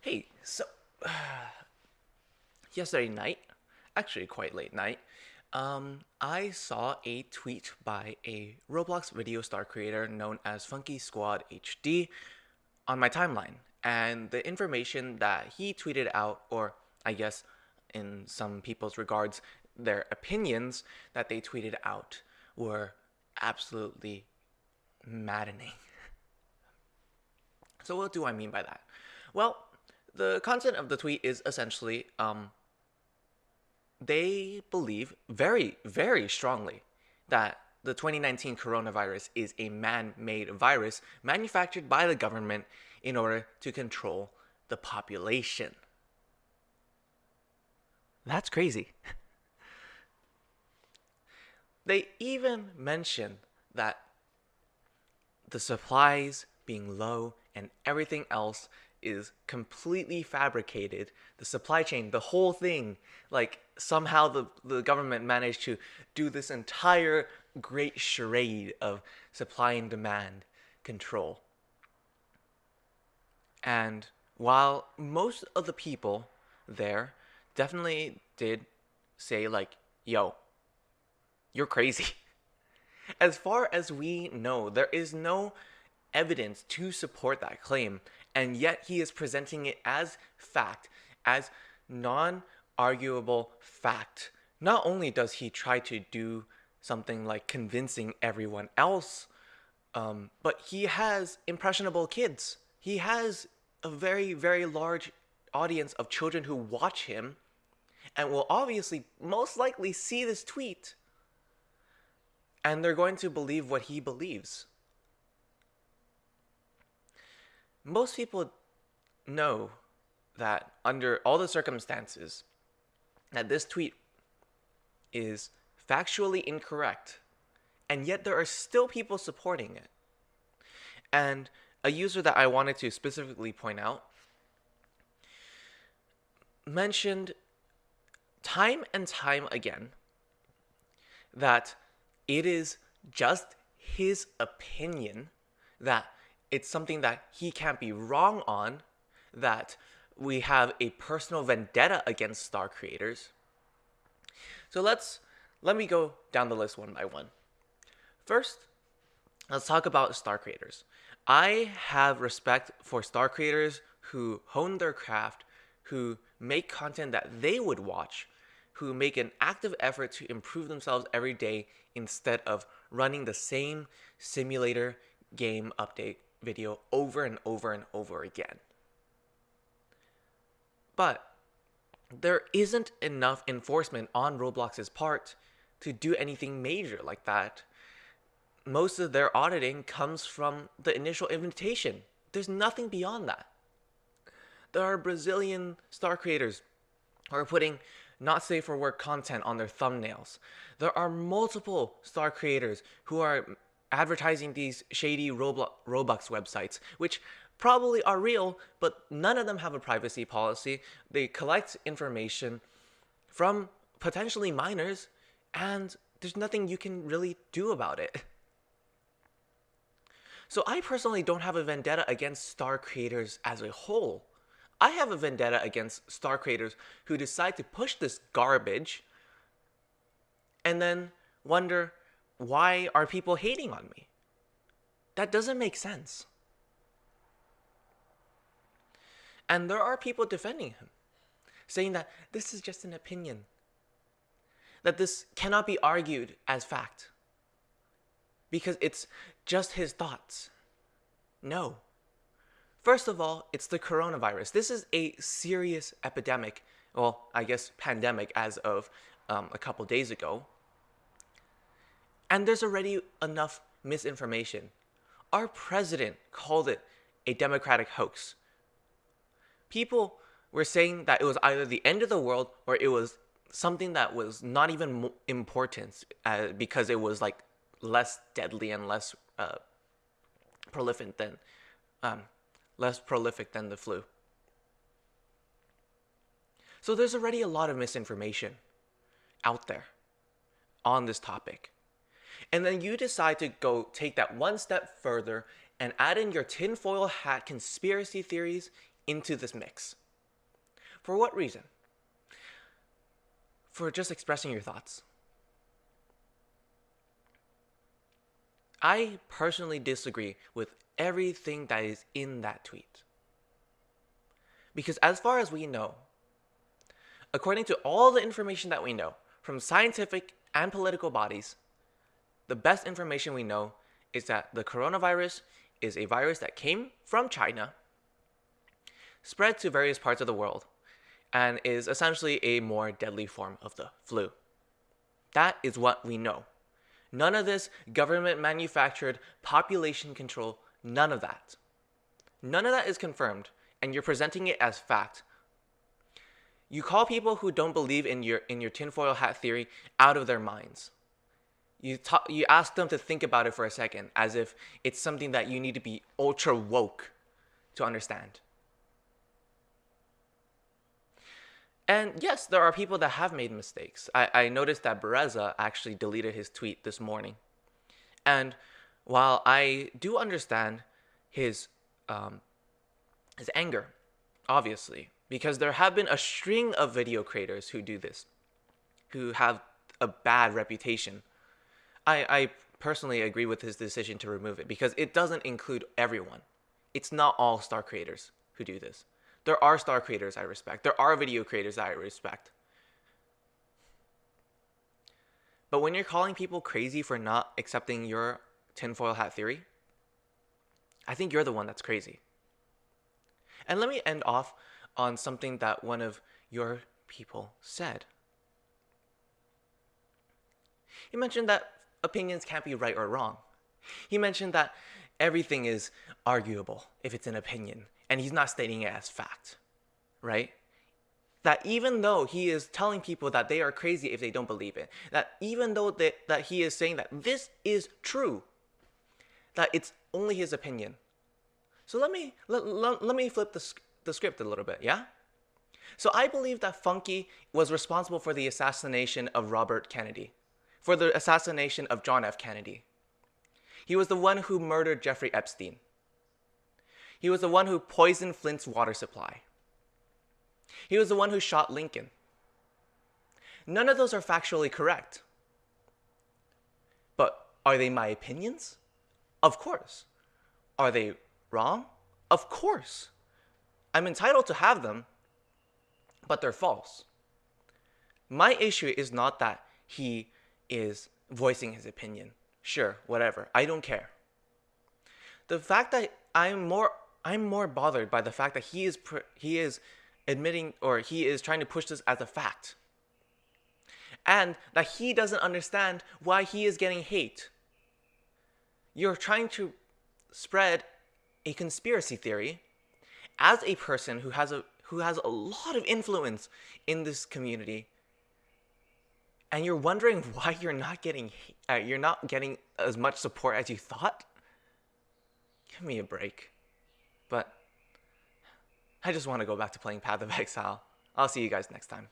Hey, so yesterday night, actually quite late night, I saw a tweet by a Roblox video star creator known as FunkySquad HD on my timeline. And the information that he tweeted out, or I guess in some people's regards, their opinions that they tweeted out were absolutely maddening. So, what do I mean by that? Well, the content of the tweet is essentially they believe very, very strongly that the 2019 coronavirus is a man made virus manufactured by the government in order to control the population. That's crazy. They even mention that the supplies being low and everything else is completely fabricated. The supply chain, the whole thing, like somehow the government managed to do this entire great charade of supply and demand control. And while most of the people there definitely did say, like, yo, you're crazy. As far as we know, there is no evidence to support that claim, and yet he is presenting it as fact, as non arguable fact. Not only does he try to do something like convincing everyone else, but he has impressionable kids. He has a very, very large audience of children who watch him and will obviously most likely see this tweet, and they're going to believe what he believes. Most people know that under all the circumstances that this tweet is factually incorrect, and yet there are still people supporting it. And a user that I wanted to specifically point out mentioned time and time again that it is just his opinion, that it's something that he can't be wrong on, that we have a personal vendetta against star creators. So let me go down the list one by one. First, let's talk about star creators. I have respect for star creators who hone their craft, who make content that they would watch, who make an active effort to improve themselves every day instead of running the same simulator game update video over and over and over again. But there isn't enough enforcement on Roblox's part to do anything major like that. Most of their auditing comes from the initial invitation. There's nothing beyond that. There are Brazilian star creators who are putting not safe for work content on their thumbnails. There are multiple star creators who are advertising these shady Roblox websites, which probably are real, but none of them have a privacy policy. They collect information from potentially minors, and there's nothing you can really do about it. So I personally don't have a vendetta against star creators as a whole. I have a vendetta against star creators who decide to push this garbage and then wonder, why are people hating on me? That doesn't make sense. And there are people defending him, saying that this is just an opinion, that this cannot be argued as fact, because it's just his thoughts. No. First of all, it's the coronavirus. This is a serious epidemic. Well, I guess pandemic as of a couple days ago. And there's already enough misinformation. Our president called it a democratic hoax. People were saying that it was either the end of the world or it was something that was not even important because it was like less deadly and less prolific than the flu. So there's already a lot of misinformation out there on this topic. And then you decide to go take that one step further and add in your tinfoil hat conspiracy theories into this mix. For what reason? For just expressing your thoughts. I personally disagree with everything that is in that tweet. Because as far as we know, according to all the information that we know from scientific and political bodies, the best information we know is that the coronavirus is a virus that came from China, spread to various parts of the world, and is essentially a more deadly form of the flu. That is what we know. None of this government manufactured population control, none of that. None of that is confirmed, and you're presenting it as fact. You call people who don't believe in your tinfoil hat theory out of their minds. You ask them to think about it for a second, as if it's something that you need to be ultra woke to understand. And yes, there are people that have made mistakes. I noticed that Bereza actually deleted his tweet this morning. And while I do understand his anger, obviously, because there have been a string of video creators who do this, who have a bad reputation, I personally agree with his decision to remove it because it doesn't include everyone. It's not all star creators who do this. There are star creators I respect. There are video creators that I respect. But when you're calling people crazy for not accepting your tinfoil hat theory, I think you're the one that's crazy. And let me end off on something that one of your people said. He mentioned that opinions can't be right or wrong. He mentioned that everything is arguable if it's an opinion, and he's not stating it as fact, right? That even though he is telling people that they are crazy if they don't believe it, that even though that he is saying that this is true, that it's only his opinion. So let me flip the script a little bit, yeah? So I believe that Funky was responsible for the assassination of Robert Kennedy, for the assassination of John F. Kennedy. He was the one who murdered Jeffrey Epstein. He was the one who poisoned Flint's water supply. He was the one who shot Lincoln. None of those are factually correct. But are they my opinions? Of course. Are they wrong? Of course. I'm entitled to have them, but they're false. My issue is not that he is voicing his opinion. Sure, whatever. I don't care. The fact that I'm more bothered by the fact that he is admitting, or he is trying to push this as a fact, and that he doesn't understand why he is getting hate. You're trying to spread a conspiracy theory as a person who has a lot of influence in this community, and you're wondering why you're not getting as much support as you thought. Give me a break. But I just want to go back to playing Path of Exile. I'll see you guys next time.